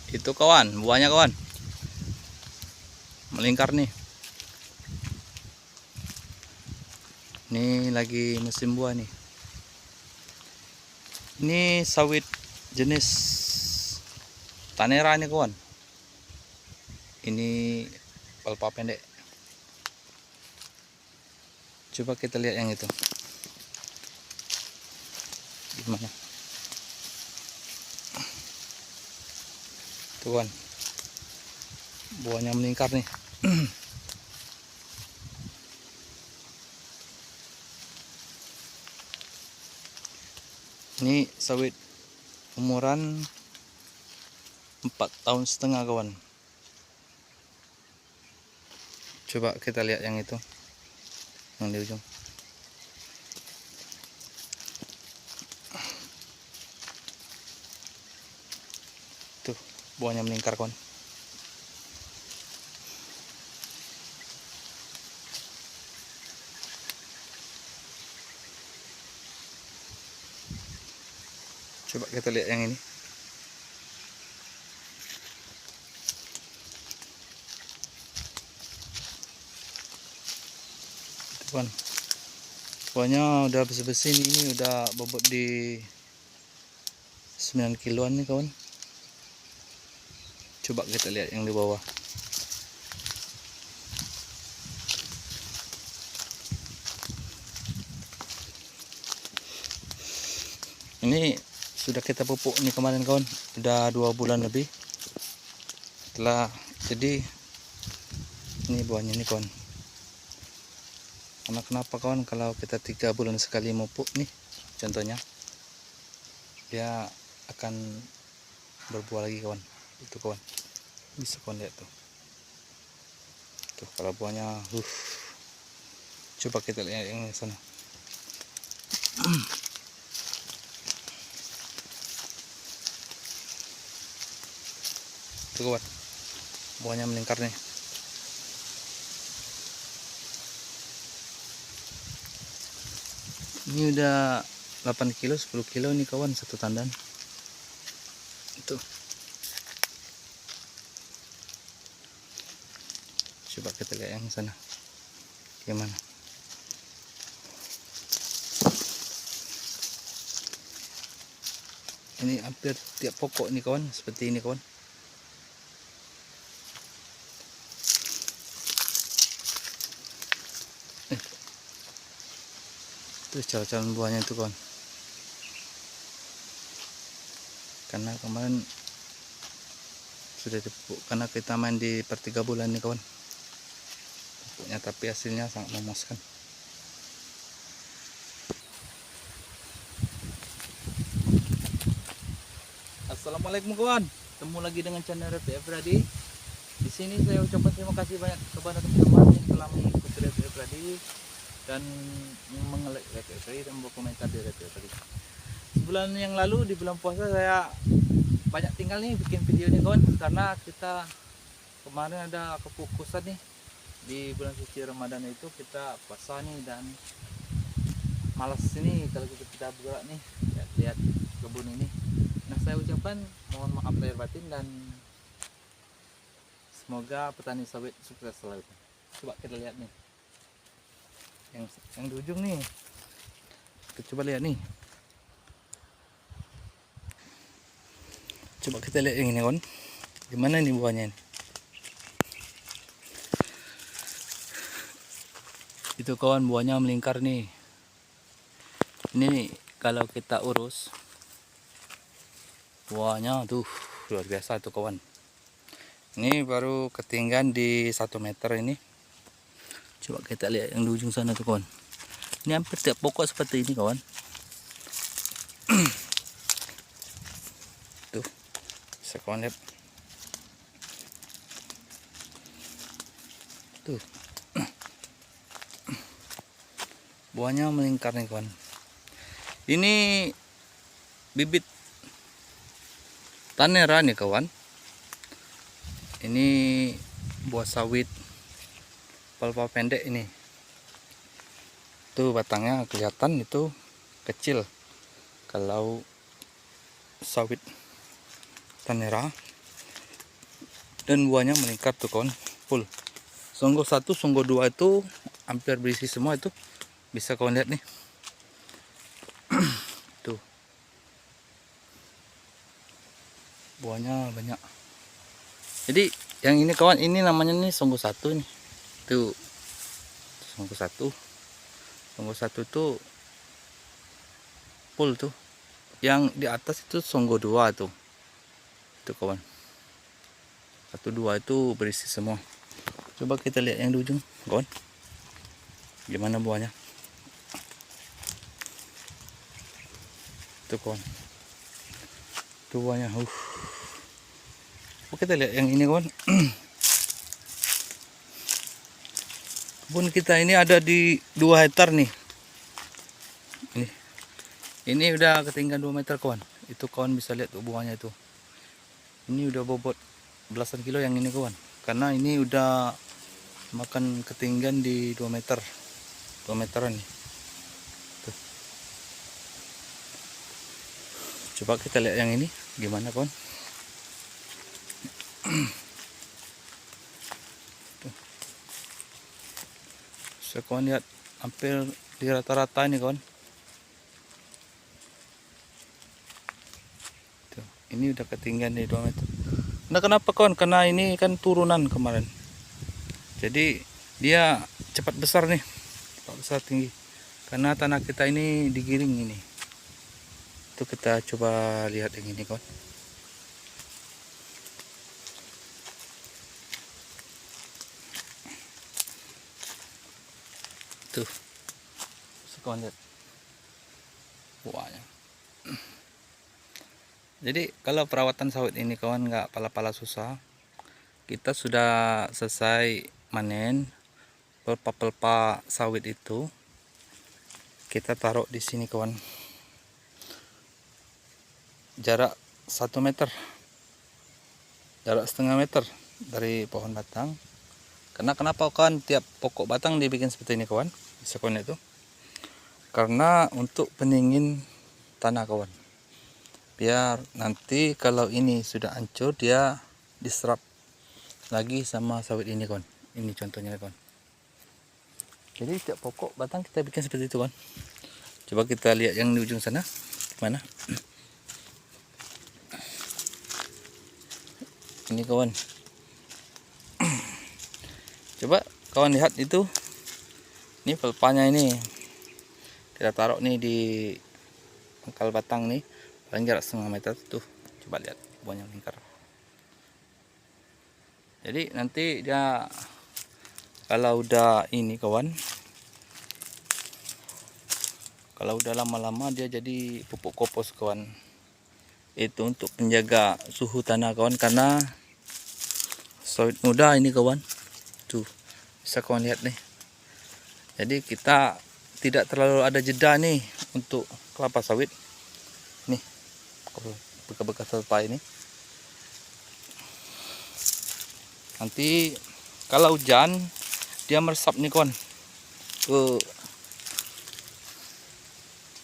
Itu kawan, buahnya kawan. Melingkar nih. Ini lagi musim buah nih. Ini sawit jenis Tanera nih kawan. Ini palpa pendek. Coba kita lihat yang itu. Gimana? Tuh kawan. Buahnya melingkar nih. Ini sawit umuran 4,5 tahun kawan. Coba kita lihat yang itu, yang di ujung. Tuh buahnya melingkar kawan. Coba kita lihat yang ini. Tuh kawan. Buahnya udah bersih-bersih ini udah bobot di 9 kiloan nih kawan. Coba kita lihat yang di bawah. Ini sudah kita pupuk nih kemarin kawan, udah 2 bulan lebih setelah jadi. Ini buahnya nih kawan. Karena kenapa kawan, kalau kita 3 bulan sekali pupuk nih contohnya, dia akan berbuah lagi kawan. Itu kawan, bisa kawan lihat tuh. Tuh kalau buahnya coba kita lihat yang sana. Tuh kawan, buahnya melingkar nih. Ini udah 8 kilo 10 kilo nih kawan, satu tandan. Itu coba kita lihat yang sana gimana. Ini hampir tiap pokok nih kawan, seperti ini kawan. Itu calon buahnya itu kawan. Karena kemarin sudah dipupuk, karena kita main di per 3 bulan nih kawan pupuknya, tapi hasilnya sangat memuaskan. Assalamualaikum kawan, ketemu lagi dengan channel Repi Efradi. Di sini saya ucapkan terima kasih banyak kepada teman-teman yang telah mengikuti Repi Efradi dan mengelek Repi Efradi dan berkomentar di Repi Efradi. Sebulan yang lalu di bulan puasa saya banyak tinggal nih bikin video nih kawan, karena kita kemarin ada kefokusan nih di bulan suci Ramadan itu, kita puasa nih dan malas ini kalau kita bergerak nih lihat kebun ini. Nah saya ucapkan mohon maaf lahir batin dan semoga petani sawit sukses selalu. Coba kita lihat nih yang di ujung nih, kita coba lihat nih. Coba kita lihat yang ini kawan, gimana nih buahnya nih. Itu kawan, buahnya melingkar nih. Ini nih, kalau kita urus buahnya tuh luar biasa tuh kawan. Ini baru ketinggian di 1 meter ini. Coba kita lihat yang di ujung sana tuh kawan. Ini hampir tiap pokok seperti ini kawan. Tuh bisa kawan lihat tuh. Buahnya melingkar nih kawan. Ini bibit Tanera nih kawan. Ini buah sawit palpa pendek ini. Tuh batangnya kelihatan itu kecil. Kalau sawit Tanera dan buahnya meningkat tuh kawan, full. Songgo 1, songgo 2 itu hampir berisi semua itu. Bisa kawan lihat nih. Tuh. Buahnya banyak. Jadi yang ini kawan, ini namanya nih songgo 1 nih. Tuh. Songgo 1. Songgo 1 tuh full tuh. Yang di atas itu songgo 2 tuh. Itu kawan. 1, 2 itu berisi semua. Coba kita lihat yang di ujung kawan, gimana buahnya. Tuh kawan, tuh buahnya. Coba kita lihat yang ini kawan. Kebun kita ini ada di 2 hektar nih. Ini udah ketinggian 2 meter kawan. Itu kawan bisa lihat tuh buahnya itu. Ini udah bobot belasan kilo yang ini kawan. Karena ini udah makan ketinggian di 2 meter. 2 meteran nih. Tuh. Coba kita lihat yang ini gimana kawan. Tuh. Bisa kawan lihat hampir di rata-rata ini kawan. Tuh. Ini udah ketinggian di 2 meter. Nah kenapa kawan? Karena ini kan turunan kemarin. Jadi dia cepat besar nih. Cepat besar tinggi. Karena tanah kita ini digiring ini. Itu kita coba lihat yang ini kawan. Tuh. Kawan lihat. Buahnya. Jadi kalau perawatan sawit ini kawan nggak pala-pala susah. Kita sudah selesai manen pelpa-pelpa sawit itu. Kita taruh di sini kawan. Jarak 1 meter. Jarak setengah meter dari pohon batang. Karena kenapa kawan tiap pokok batang dibikin seperti ini kawan? Bisa kawan itu. Karena untuk pendingin tanah kawan. Biar nanti kalau ini sudah hancur dia diserap lagi sama sawit ini kawan. Ini contohnya kawan. Jadi tiap pokok batang kita bikin seperti itu kawan. Coba kita lihat yang di ujung sana mana. Ini kawan. Coba kawan lihat itu. Ini pelpanya ini. Kita taruh nih di pangkal batang nih. Paling jarak setengah meter tuh. Coba lihat buahnya lingkar. Jadi nanti dia kalau udah ini kawan, kalau udah lama-lama dia jadi pupuk kompos kawan. Itu untuk menjaga suhu tanah kawan, karena sawit muda ini kawan. Tuh bisa kawan lihat nih. Jadi kita tidak terlalu ada jeda nih untuk kelapa sawit. Nih bekas-bekas pelpa ini. Nanti kalau hujan dia meresap nih kawan ke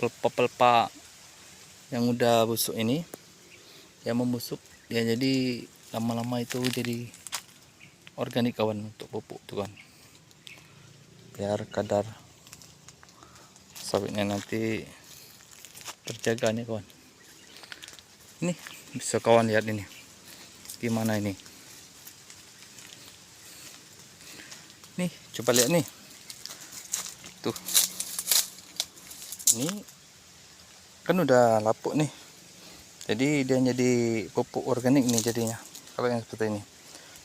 pelpa-pelpa yang udah busuk ini. Dia membusuk, dia jadi lama-lama itu jadi organik kawan untuk pupuk tuh kan. Biar kadar sawitnya nanti terjaga nih kawan. Ini bisa kawan lihat ini gimana ini. Nih coba lihat nih. Tuh. Ini kan udah lapuk nih. Jadi dia jadi pupuk organik nih jadinya. Kalau yang seperti ini.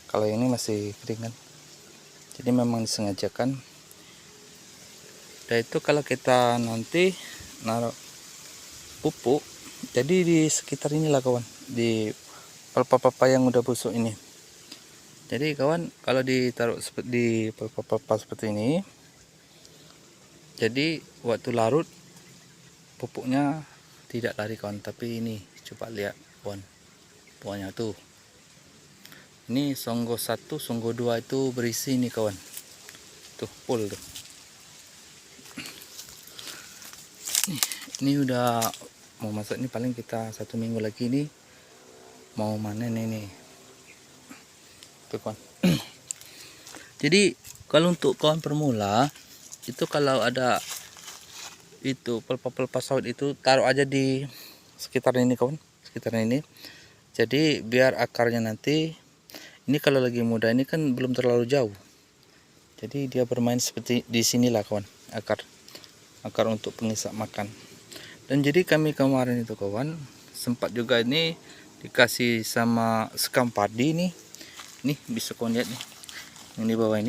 Kalau ini masih kering kan. Jadi memang disengajakan. Dan itu kalau kita nanti naruh pupuk, jadi di sekitar inilah kawan, di pelpa-pelpa yang udah busuk ini. Jadi kawan kalau ditaruh di pelpa-pelpa seperti ini, jadi waktu larut pupuknya tidak lari kawan, tapi ini coba lihat kawan buahnya tuh. Ini songgo 1, songgo 2 itu berisi nih kawan. Tuh full tuh. Ini udah mau masuk nih, paling kita 1 minggu lagi nih mau manen ini. tuh kawan. Jadi kalau untuk kawan pemula itu, kalau ada itu pelepah-pelepah sawit itu, taruh aja di sekitar ini kawan, sekitar ini. Jadi biar akarnya nanti, ini kalau lagi muda ini kan belum terlalu jauh, jadi dia bermain seperti di sinilah kawan, akar untuk pengisap makan. Dan jadi kami kemarin itu kawan sempat juga ini dikasih sama sekam padi nih. Nih bisa kawan lihat nih, yang di bawah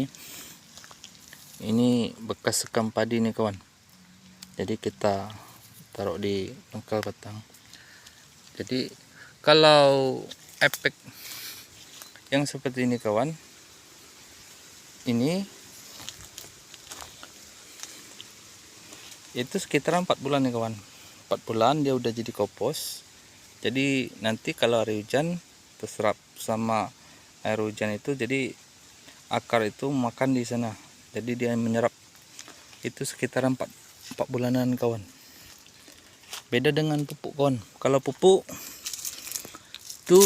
ini bekas sekam padi nih kawan. Jadi kita taruh di pangkal batang. Jadi kalau efek yang seperti ini kawan, ini itu sekitar 4 bulan nih kawan. 4 bulan dia udah jadi kompos. Jadi nanti kalau hari hujan terserap sama air hujan itu, jadi akar itu makan di sana. Jadi dia menyerap itu sekitar 4 bulanan kawan. Beda dengan pupuk kawan. Kalau pupuk itu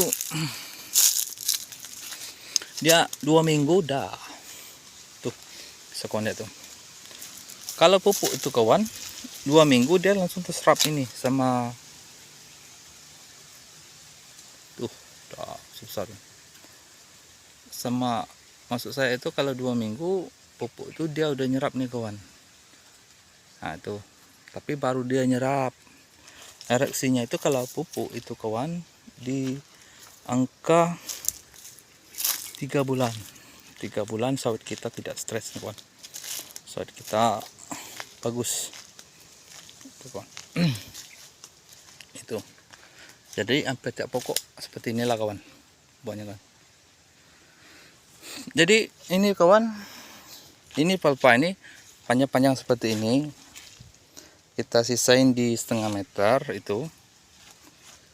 dia 2 minggu dah. Tuh bisa kawan lihat tuh. Kalau pupuk itu kawan 2 minggu dia langsung terserap ini sama tuh, dah susah tuh. Sama maksud saya itu kalau 2 minggu pupuk itu dia udah nyerap nih kawan. Nah tuh, tapi baru dia nyerap. Ereksinya itu kalau pupuk itu kawan di angka 3 bulan. 3 bulan sawit kita tidak stres nih kawan. Sawit kita bagus. Itu kawan. Itu. Jadi sampai tiap pokok seperti inilah kawan. Buahnya kan. Jadi ini kawan, ini palpa ini panjang-panjang seperti ini. Kita sisain di 1/2 meter itu.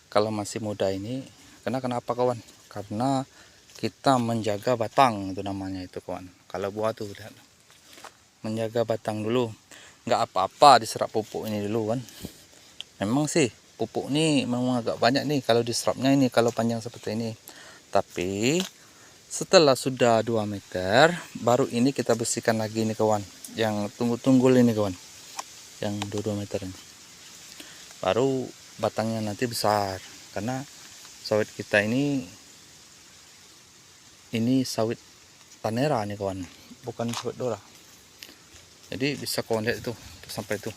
Kalau masih muda ini, kenapa kawan? Karena kita menjaga batang, itu namanya itu kawan. Kalau buah tuh lihat, menjaga batang dulu. Nggak apa-apa diserap pupuk ini dulu kan. Memang sih pupuk ini memang agak banyak nih kalau diserapnya ini, kalau panjang seperti ini. Tapi setelah sudah 2 meter, baru ini kita bersihkan lagi nih kawan. Yang tunggul-tunggul ini kawan, yang 2 meter ini. Baru batangnya nanti besar, karena sawit kita ini sawit Panera nih kawan, bukan sawit Dora. Jadi bisa kawan lihat itu sampai itu.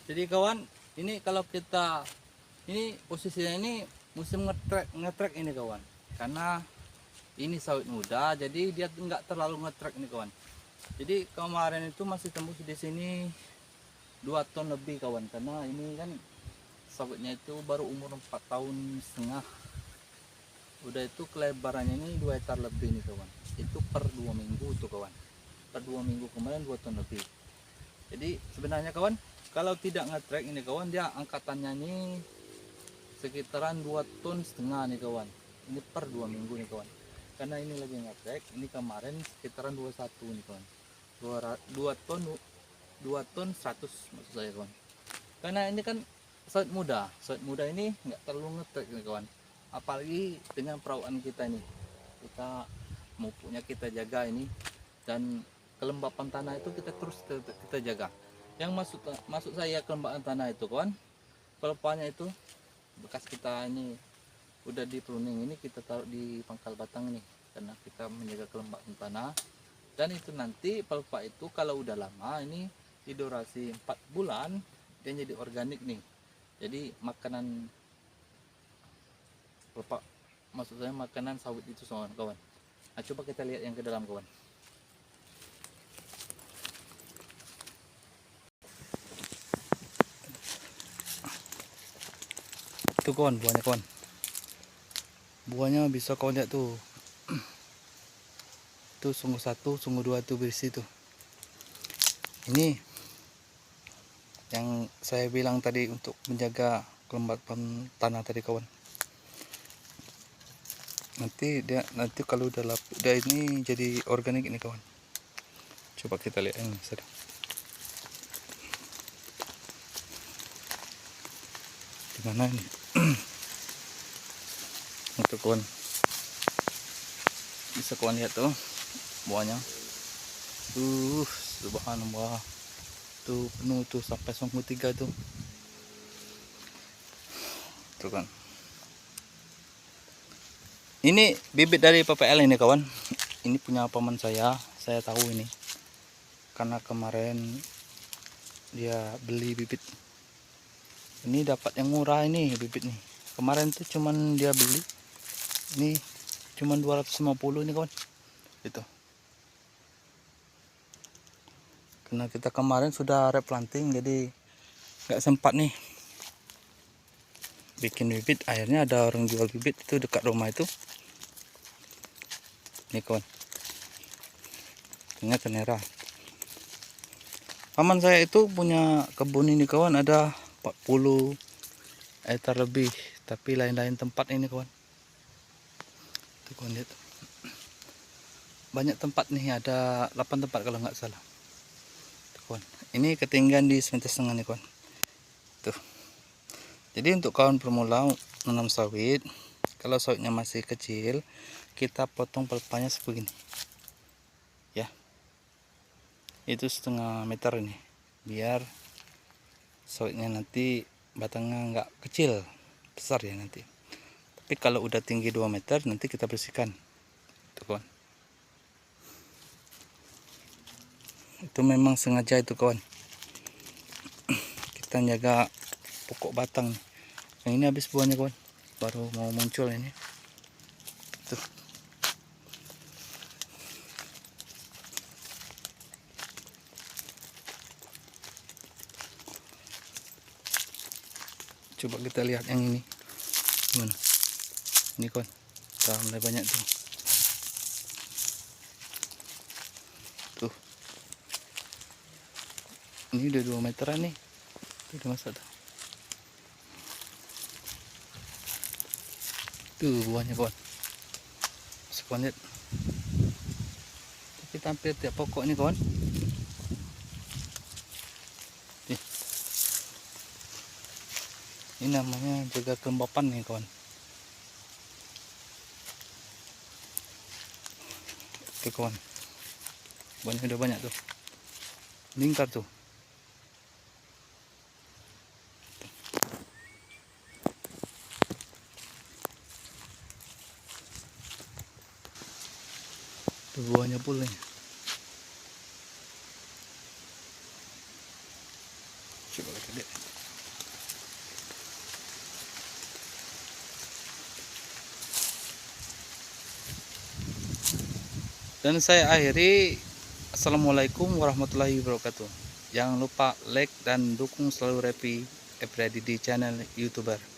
Jadi kawan, ini kalau kita ini posisinya ini musim ngetrek ini kawan, karena ini sawit muda, jadi dia nggak terlalu ngetrek ini kawan. Jadi kemarin itu masih tembus di sini 2 ton lebih kawan, karena ini kan sawitnya itu baru umur 4,5 tahun. Udah itu kelebarannya ini 2 hektar lebih nih kawan. Itu per 2 minggu tuh kawan. Per 2 minggu kemarin 2 ton lebih. Jadi sebenarnya kawan, kalau tidak ngetrek ini kawan, dia angkatannya ini sekitaran 2,5 ton nih kawan. Ini per 2 minggu nih kawan. Karena ini lagi ngetrek, ini kemarin sekitaran 21 nih kawan. 2 ton 100 maksud saya kawan. Karena ini kan sawit muda ini nggak terlalu ngetrek nih kawan. Apalagi dengan perawatan kita ini, kita pupuknya kita jaga ini, dan kelembapan tanah itu kita terus kita jaga. Yang maksud saya kelembapan tanah itu kawan, pelepahnya itu bekas kita ini udah di pruning ini, kita taruh di pangkal batang ini karena kita menjaga kelembapan tanah. Dan itu nanti pelepah itu kalau udah lama ini di durasi 4 bulan dia jadi organik nih. Jadi makanan pelepah, maksud saya makanan sawit itu kawan. Nah, coba kita lihat yang ke dalam kawan. Tuh kawan, buahnya kawan. Buahnya bisa kawan lihat tuh. Tuh sungguh 1, sungguh 2 tuh berisi tuh. Ini yang saya bilang tadi untuk menjaga kelembapan tanah tadi kawan. Nanti kalau udah ini jadi organik ini kawan. Coba kita lihat ini. Gimana ini? Untuk kawan, bisa kawan lihat tuh buahnya. Subhanallah. Tuh penuh tuh sampai songku 3 tuh. Tuh kan. Ini bibit dari PPL ini kawan. Ini punya paman saya tahu ini. Karena kemarin dia beli bibit. Ini dapat yang murah ini bibit nih. Kemarin tuh cuman dia beli. Ini cuman 250 ini kawan. Itu. Karena kita kemarin sudah replanting jadi nggak sempat nih bikin bibit. Akhirnya ada orang jual bibit itu dekat rumah itu. Nih kawan. Ini tenera. Paman saya itu punya kebun ini kawan, ada 40 hektar lebih, tapi lain-lain tempat ini kawan. Tuh kawan lihat. Banyak tempat nih, ada 8 tempat kalau nggak salah. Tuh kawan. Ini ketinggian di 1,5 nih kawan. Tuh. Jadi untuk kawan pemula menanam sawit, kalau sawitnya masih kecil, kita potong pelepahnya sebegini. Ya. Itu 1,5 meter ini, biar sawitnya nanti batangnya nggak kecil, besar ya nanti. Tapi kalau udah tinggi 2 meter nanti kita bersihkan. Tuh kawan. Itu memang sengaja itu kawan. Kita jaga pokok batang. Yang ini habis buahnya kawan, baru mau muncul ini. Tuh. Coba kita lihat yang ini gimana. Ini kawan, udah mulai banyak tuh. Tuh, ini udah 2 meteran nih. Tuh udah masak tuh. Tuh buahnya kawan, kawan lihat. Tapi tampil tiap pokok ini kawan. Nih. Ini namanya jaga kelembapan nih kawan. Oke kawan, buahnya udah banyak tuh, lingkar tuh. Tuh buahnya pula nih. Coba kita lihat. Dan saya akhiri, assalamualaikum warahmatullahi wabarakatuh. Jangan lupa like dan dukung selalu Repi Everyday di channel YouTuber.